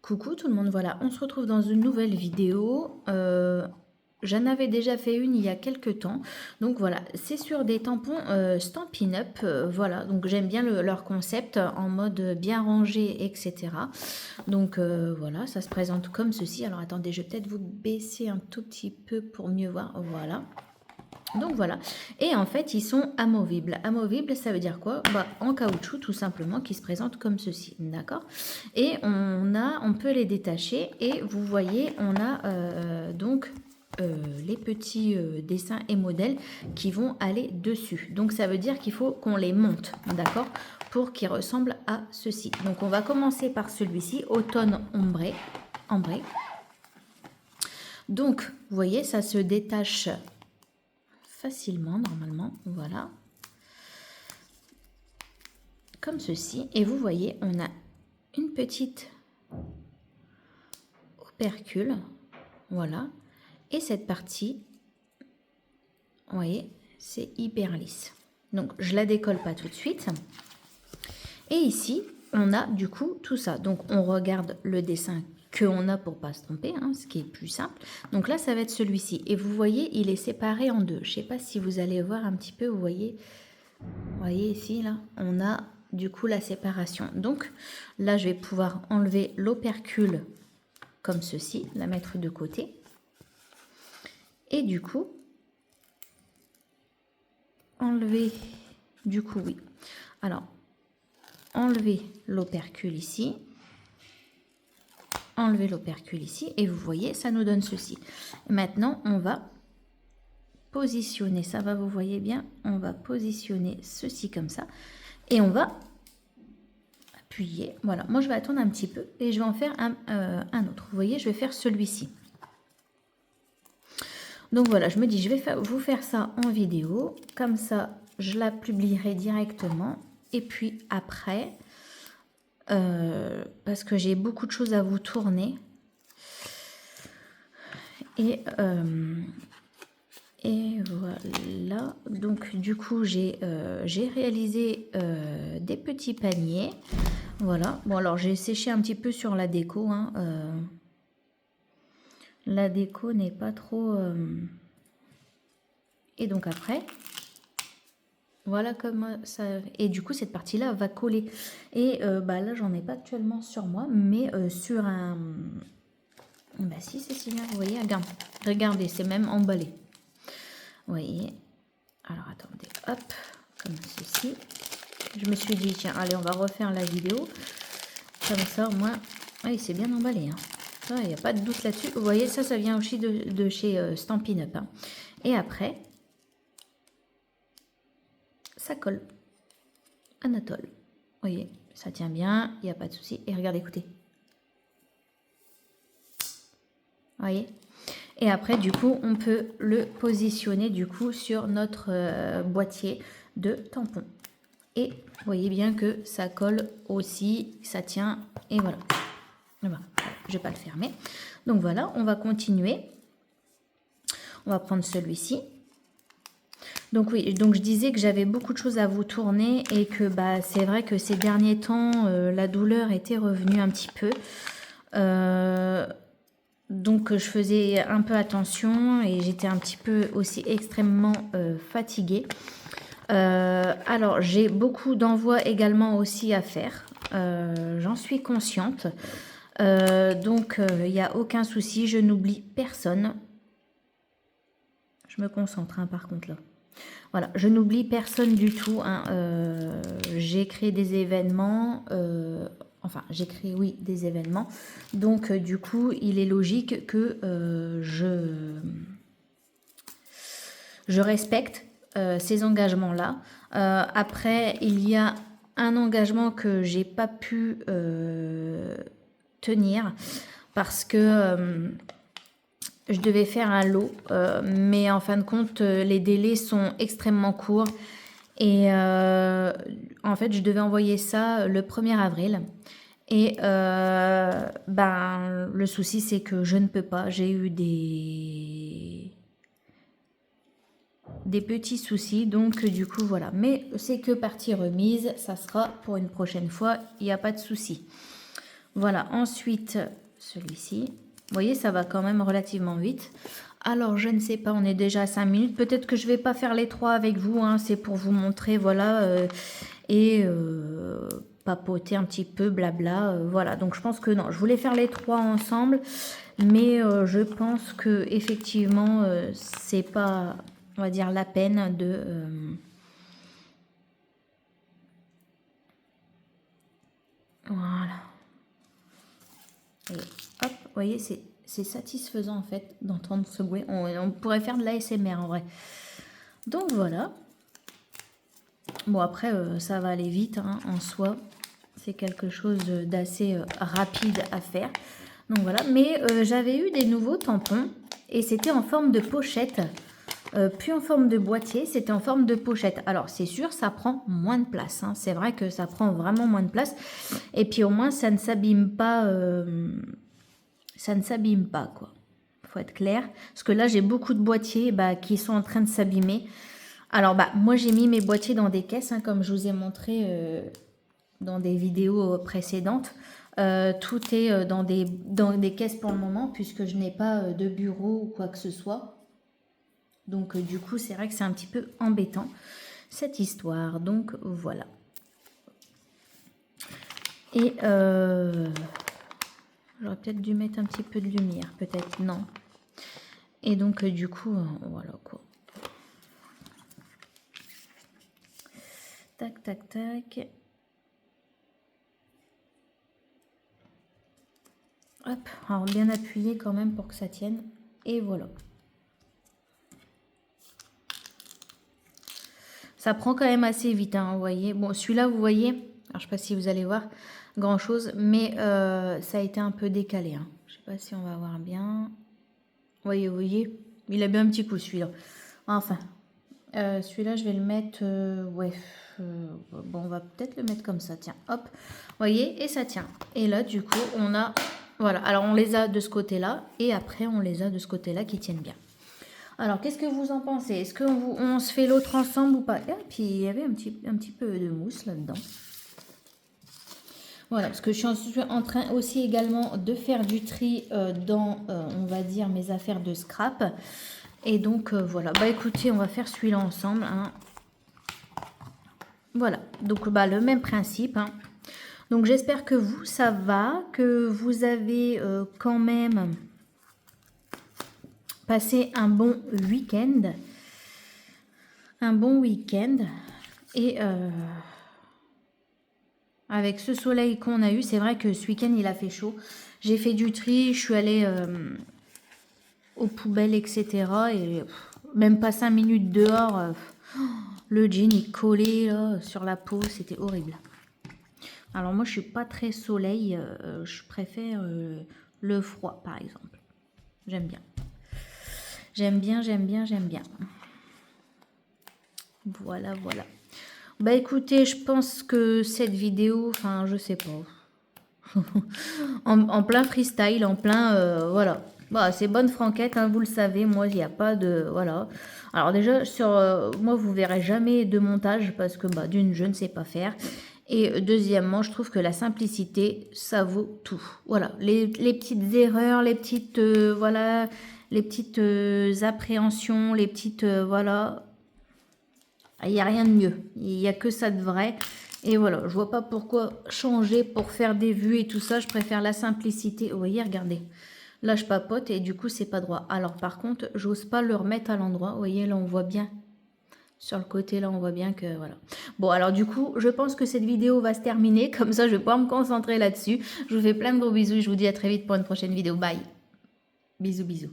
Coucou tout le monde, voilà, on se retrouve dans une nouvelle vidéo. J'en avais déjà fait une il y a quelques temps. Donc voilà, c'est sur des tampons Stampin' Up. Voilà, donc j'aime bien leur concept en mode bien rangé, etc. Donc voilà, ça se présente comme ceci. Alors attendez, je vais peut-être vous baisser un tout petit peu pour mieux voir. Voilà. Donc voilà, et en fait ils sont amovibles. Amovibles, ça veut dire quoi? Bah, en caoutchouc tout simplement, qui se présentent comme ceci, d'accord? Et on peut les détacher et vous voyez, on a donc les petits dessins et modèles qui vont aller dessus. Donc ça veut dire qu'il faut qu'on les monte, d'accord? Pour qu'ils ressemblent à ceci. Donc on va commencer par celui-ci, automne ombré. Donc vous voyez, ça se détache facilement normalement, voilà, comme ceci. Et vous voyez, on a une petite opercule, voilà, et cette partie, vous voyez, c'est hyper lisse. Donc je la décolle pas tout de suite. Et ici on a du coup tout ça. Donc on regarde le dessin qu'on a pour pas se tromper, hein, ce qui est plus simple. Donc là ça va être celui-ci, et vous voyez il est séparé en deux. Je sais pas si vous allez voir un petit peu, vous voyez ici là on a du coup la séparation. Donc là je vais pouvoir enlever l'opercule comme ceci, la mettre de côté, et du coup enlever, du coup oui, alors enlever l'opercule ici, enlever l'opercule ici, et vous voyez ça nous donne ceci. Maintenant on va positionner, ça va, vous voyez bien, on va positionner ceci comme ça, et on va appuyer. Voilà, moi je vais attendre un petit peu et je vais en faire un autre. Vous voyez, je vais faire celui-ci. Donc voilà, je me dis, je vais vous faire ça en vidéo, comme ça je la publierai directement. Et puis après, parce que j'ai beaucoup de choses à vous tourner, et voilà, donc du coup j'ai réalisé des petits paniers. Voilà, bon alors j'ai séché un petit peu sur la déco, hein, la déco n'est pas trop... Et donc après, voilà comme ça... Et du coup cette partie-là va coller. Et bah là j'en ai pas actuellement sur moi, mais sur un... Bah si c'est bien, vous voyez, regardez, c'est même emballé. Vous voyez, alors attendez, hop, comme ceci. Je me suis dit, tiens, allez, on va refaire la vidéo. Comme ça, au moins, oui, c'est bien emballé. Hein. Il n'y a pas de doute là-dessus. Vous voyez, ça vient aussi de chez Stampin' Up. Hein. Et après, ça colle. Anatole. Vous voyez, ça tient bien, il n'y a pas de souci. Et regardez, écoutez. Vous voyez. Et après, du coup, on peut le positionner, du coup, sur notre boîtier de tampons. Et vous voyez bien que ça colle aussi, ça tient, et voilà. Voilà. Je ne vais pas le fermer. Donc voilà, on va continuer. On va prendre celui-ci. Donc oui, donc je disais que j'avais beaucoup de choses à vous tourner et que bah, c'est vrai que ces derniers temps, la douleur était revenue un petit peu. Donc je faisais un peu attention et j'étais un petit peu aussi extrêmement fatiguée. Alors j'ai beaucoup d'envois également aussi à faire. J'en suis consciente. Donc il n'y a aucun souci, je n'oublie personne. Je me concentre hein, par contre là. Voilà, je n'oublie personne du tout. Hein. J'ai créé des événements, enfin j'ai créé oui des événements. Donc du coup il est logique que je respecte ces engagements-là. Après il y a un engagement que j'ai pas pu tenir parce que je devais faire un lot, mais en fin de compte, les délais sont extrêmement courts. Et en fait, je devais envoyer ça le 1er avril. Et ben, le souci, c'est que je ne peux pas. J'ai eu des petits soucis, donc du coup, voilà. Mais c'est que partie remise, ça sera pour une prochaine fois, il n'y a pas de souci. Voilà, ensuite, celui-ci. Vous voyez, ça va quand même relativement vite. Alors, je ne sais pas, on est déjà à 5 minutes. Peut-être que je ne vais pas faire les 3 avec vous. Hein, c'est pour vous montrer, voilà. Et papoter un petit peu, blabla. Voilà, donc je pense que non, je voulais faire les 3 ensemble. Mais je pense que effectivement, c'est pas, on va dire, la peine de... voilà. Et hop, vous voyez, c'est satisfaisant en fait d'entendre ce bruit. On pourrait faire de l'ASMR en vrai. Donc voilà. Bon après, ça va aller vite hein, en soi. C'est quelque chose d'assez rapide à faire. Donc voilà, mais j'avais eu des nouveaux tampons et c'était en forme de pochette. Plus en forme de boîtier, c'était en forme de pochette. Alors c'est sûr, ça prend moins de place. Hein. C'est vrai que ça prend vraiment moins de place. Et puis au moins, ça ne s'abîme pas. Ça ne s'abîme pas, quoi. Faut être clair. Parce que là, j'ai beaucoup de boîtiers qui sont en train de s'abîmer. Alors, moi, j'ai mis mes boîtiers dans des caisses, hein, comme je vous ai montré dans des vidéos précédentes. Tout est dans des caisses pour le moment, puisque je n'ai pas de bureau ou quoi que ce soit. Donc, du coup, c'est vrai que c'est un petit peu embêtant, cette histoire. Donc, voilà. Et j'aurais peut-être dû mettre un petit peu de lumière, peut-être, non. Et donc, du coup, voilà quoi. Tac, tac, tac. Hop, alors bien appuyer quand même pour que ça tienne. Et voilà. Ça prend quand même assez vite, hein, vous voyez. Bon, celui-là, vous voyez, alors je ne sais pas si vous allez voir grand-chose, mais ça a été un peu décalé. Hein. Je ne sais pas si on va voir bien. Vous voyez, il a bien un petit coup celui-là. Enfin, celui-là, je vais le mettre... ouais, bon, on va peut-être le mettre comme ça, tiens, hop. Vous voyez, et ça tient. Et là, du coup, on a... Voilà, alors on les a de ce côté-là, et après, on les a de ce côté-là qui tiennent bien. Alors, qu'est-ce que vous en pensez? Est-ce qu'on se fait l'autre ensemble ou pas? Et puis, il y avait un petit peu de mousse là-dedans. Voilà, parce que je suis en train aussi également de faire du tri dans, on va dire, mes affaires de scrap. Et donc, voilà. Écoutez, on va faire celui-là ensemble. Hein. Voilà, donc le même principe. Hein. Donc, j'espère que vous, ça va, que vous avez quand même passé un bon week-end. Un bon week-end. Et avec ce soleil qu'on a eu, c'est vrai que ce week-end, il a fait chaud. J'ai fait du tri, je suis allée aux poubelles, etc. Et même pas 5 minutes dehors, le jean, il collait là, sur la peau, c'était horrible. Alors moi, je suis pas très soleil, je préfère le froid, par exemple. J'aime bien. J'aime bien, j'aime bien, j'aime bien. Voilà, voilà. Écoutez, je pense que cette vidéo, enfin, je sais pas. en plein freestyle, en plein, voilà. C'est bonne franquette, hein, vous le savez, moi, il n'y a pas de... Voilà. Alors déjà, sur moi, vous verrez jamais de montage parce que, d'une, je ne sais pas faire. Et deuxièmement, je trouve que la simplicité, ça vaut tout. Voilà, les petites erreurs, les petites, voilà, les petites appréhensions, les petites, voilà... Il n'y a rien de mieux. Il n'y a que ça de vrai. Et voilà, je vois pas pourquoi changer pour faire des vues et tout ça. Je préfère la simplicité. Vous voyez, regardez. Là, je papote et du coup, c'est pas droit. Alors, par contre, j'ose pas le remettre à l'endroit. Vous voyez, là, on voit bien. Sur le côté, là, on voit bien que, voilà. Bon, alors du coup, je pense que cette vidéo va se terminer. Comme ça, je vais pouvoir me concentrer là-dessus. Je vous fais plein de gros bisous. Je vous dis à très vite pour une prochaine vidéo. Bye. Bisous, bisous.